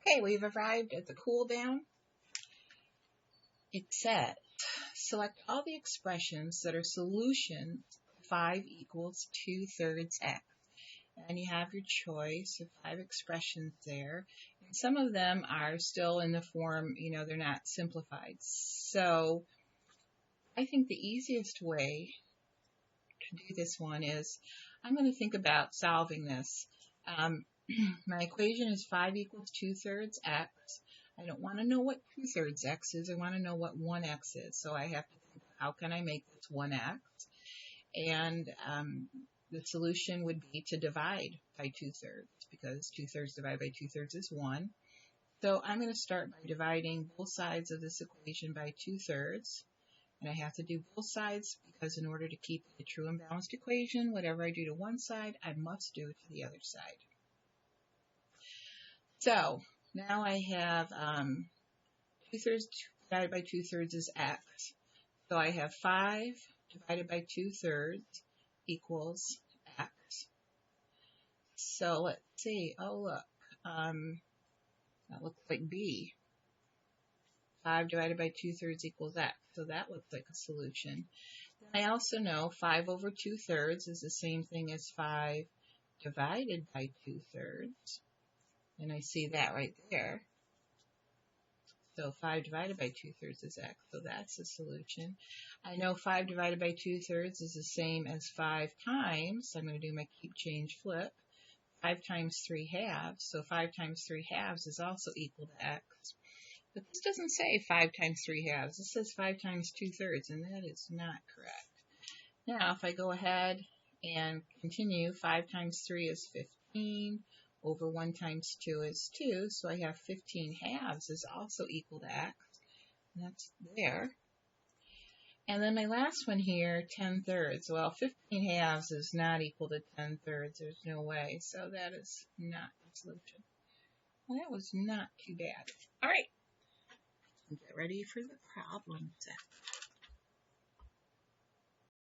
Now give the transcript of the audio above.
Okay, we've arrived at the cool down. It said, select all the expressions that are solutions 5 equals 2/3 x. And you have your choice of 5 expressions there. And some of them are still in the form, they're not simplified. So I think the easiest way to do this one is I'm going to think about solving this. My equation is 5 equals 2/3 x. I don't want to know what 2/3 x is. I want to know what 1x is. So I have to think, how can I make this 1x? And the solution would be to divide by 2/3 because 2/3 divided by 2/3 is 1. So I'm going to start by dividing both sides of this equation by 2/3. And I have to do both sides because in order to keep a true and balanced equation, whatever I do to one side, I must do to the other side. So now I have 2/3 divided by 2/3 is x. So I have 5 divided by 2/3 equals x. So let's see. Oh, look. That looks like B. 5 divided by 2/3 equals x. So that looks like a solution. Then I also know 5 over 2/3 is the same thing as 5 divided by 2/3. And I see that right there. So 5 divided by 2/3 is x. So that's the solution. I know 5 divided by 2/3 is the same as 5 times. I'm going to do my keep, change, flip. 5 times 3/2. So 5 times 3/2 is also equal to x. But this doesn't say 5 times 3/2. This says 5 times 2/3, and that is not correct. Now, if I go ahead and continue, 5 times 3 is 15. Over 1 times 2 is 2, so I have 15/2 is also equal to x. And that's there. And then my last one here, 10/3. Well, 15/2 is not equal to 10/3. There's no way. So that is not the solution. Well, that was not too bad. All right. Get ready for the problem set.